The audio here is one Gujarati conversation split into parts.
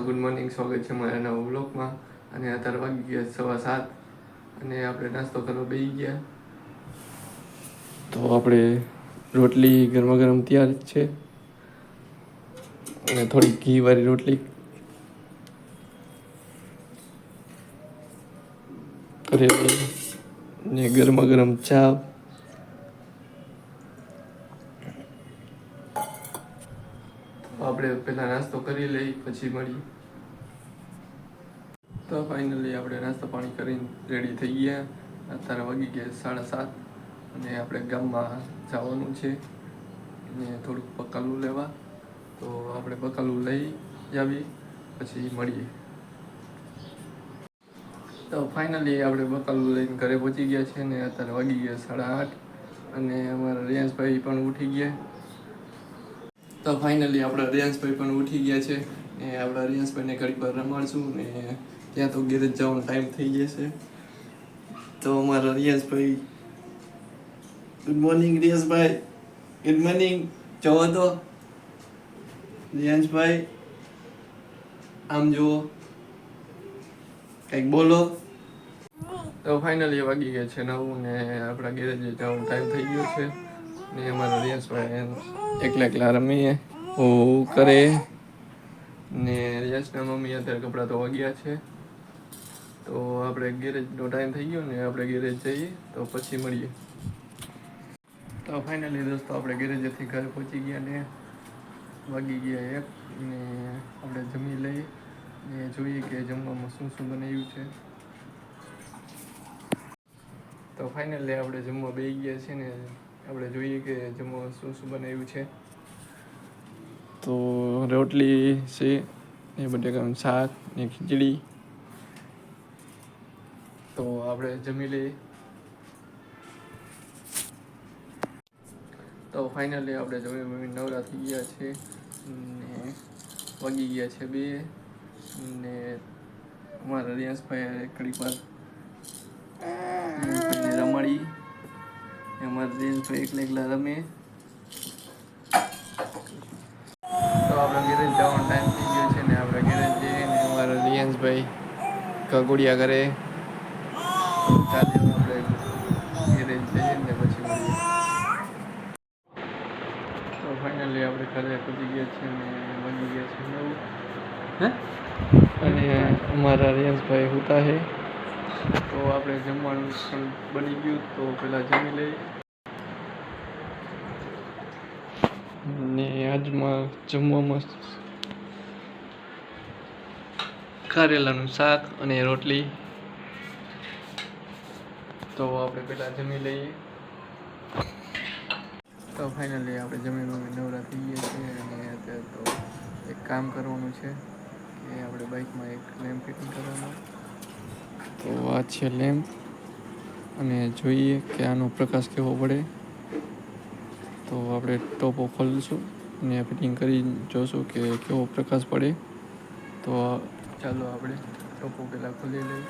ગુડ મોર્નિંગ, સ્વાગત છે મારા નવા બ્લોગમાં. અને અત્યારે વાગી ગયા 7:15 અને આપણે નાસ્તો કરવા બેસી ગયા. તો આપણે રોટલી ગરમા ગરમ તૈયાર છે અને થોડી ઘીવાળી રોટલી કરેલી ને ગરમા ગરમ ચા. આપણે પહેલા નાસ્તો કરી લઈ પછી મળીએ. તો ફાઇનલી આપણે નાસ્તો પાણી કરીને રેડી થઈ ગયા. અત્યારે વાગી ગયા 7:30 અને આપણે ગામમાં જવાનું છે ને થોડુંક બકાલું લેવા. તો આપણે બકાલું લઈ આવી પછી મળીએ. તો ફાઇનલી આપણે બકાલું લઈને ઘરે પહોંચી ગયા છે ને અત્યારે વાગી ગયા 8:30 અને અમારા રિયાંશભાઈ પણ ઉઠી ગયા. તો ફાઇનલી આપણા રિયાંશભાઈ પણ ઉઠી ગયા છે ને આપણા રિયાંશભાઈને ઘડી પર રમાડશું ને ત્યાં તો ગેરેજ જવાનો ટાઈમ થઈ જશે. તો અમારા રિયાંશભાઈ, ગુડ મોર્નિંગ રિયાંશભાઈ, ગુડ મોર્નિંગ. જોવો તો રિયાંશભાઈ, આમ જુઓ, કંઈક બોલો. તો ફાઇનલી વાગી ગયા છે 9 ને આપણા ગેરેજે જવાનો ટાઈમ થઈ ગયો છે ને અમારા રિયાંશભાઈ એકલા રમીએ હું કરે ને રિયાંશના મમ્મી અત્યારે કપડાં ધોવા ગયા છે. તો આપણે ગેરેજનો ટાઈમ થઈ ગયો ને આપણે ગેરેજ જઈએ તો પછી મળીએ. તો ફાઇનલી દોસ્તો આપણે ગેરેજેથી ઘરે પહોંચી ગયા ને વાગી ગયા 1 ને આપણે જમી લઈએ ને જોઈએ કે જમવામાં શું શું બનાવ્યું છે. તો ફાઇનલી આપણે જમવા બેસી ગયા છે ને આપણે જોઈએ કે જમવામાં શું શું બનાવ્યું છે. તો રોટલી છે ને બટાકાનું શાક ને ખીચડી. તો આપણે જમી લઈએ. તો ફાઇનલી આપણે જમી નવરા થઈ ગયા છે ને વાગી ગયા છે 2 ને અમારા રિયાંશભાઈ ઘડી પર રમાડી. અમારા રિયાંશભાઈ એકલા રમે. તો આપણે ગેરેજ જવાનો ટાઈમ થઈ ગયો છે ને આપણે ગેરેજ જઈએ ને અમારા રિયાંશભાઈ કગોડિયા કરે. ચાલે આપણે ગેરેજ જઈએ ને પછી મળીએ. તો ફાઇનલી આપણે ઘરે પહોંચી ગયા છીએ ને વાગી ગયા છે 9 અને અમારા રિયાંશભાઈ સૂતા છે. તો આપણે જમવાનું પણ બની ગયું તો પહેલાં જમી લઈએ. ને આજમાં જમવામાં કારેલાનું શાક અને રોટલી. તો આપણે પહેલાં જમી લઈએ. તો ફાઇનલી આપણે જમીન નવરા થઈ ગયા છીએ અને અત્યારે તો એક કામ કરવાનું છે કે આપણે બાઇકમાં એક લેમ્પ ફિટિંગ કરવાનો. તો આ છે લેમ્પ અને જોઈએ કે આનો પ્રકાશ કેવો પડે. તો આપણે ટોપો ખોલીશું અને ફિટિંગ કરી જોઈશું કે કેવો પ્રકાશ પડે. તો ચાલો આપણે ટોપો પહેલાં ખોલી લઈએ.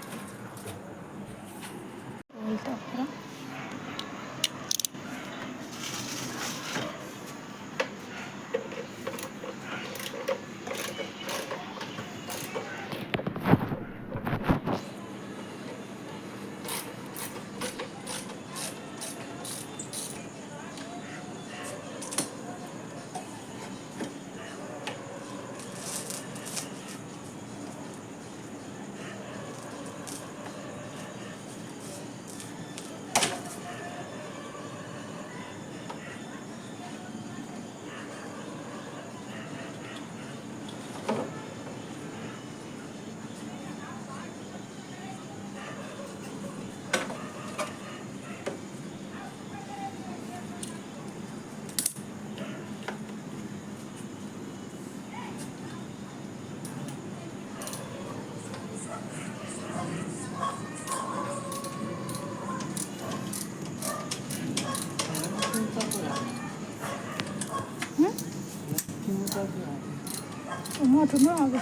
મોટું ન આવે,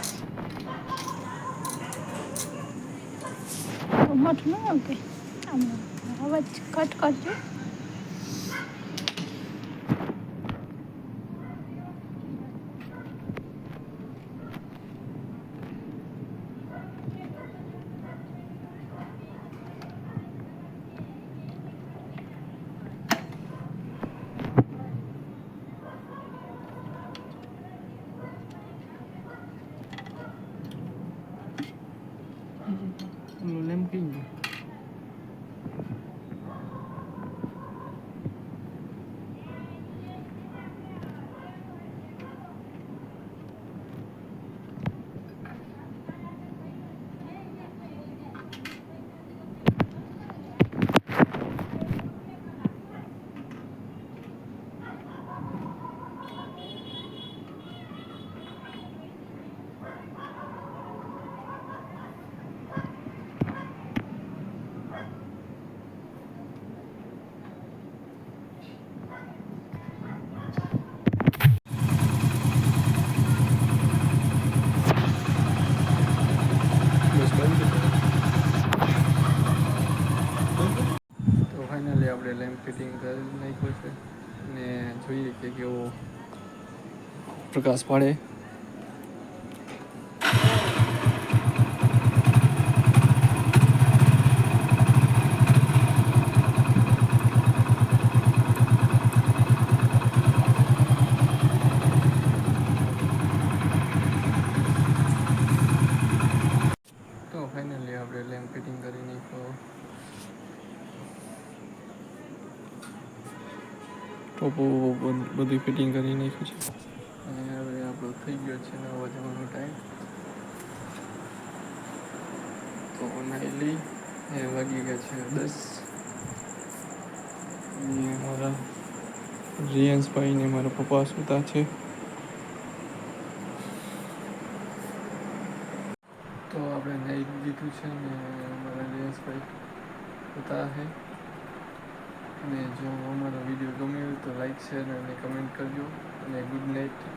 મોટું ન આવે. આમ અવાજ કટ કરજો. પ્રકાશ પાડે. તો ફાઇનલી આપણે લેમ્પ ફિટિંગ કરી નાખ્યો. ટોપો બધી ફિટિંગ કરી નાખ્યું છે અને હવે આપણો થઈ ગયો છે નવા જવાનો ટાઈમ. તો નાઈ લઈ એ વાગી ગયા છે 10. અને મારા રિયાંશભાઈ ને મારા પપ્પા સુતા છે. તો આપણે નાઈ લીધું છે ને અમારા રિયાંશભાઈ સુતા છે. અને જો અમારો વિડીયો ગમ્યો હોય તો લાઈક શેર અને કમેન્ટ કરજો અને ગુડ નાઇટ.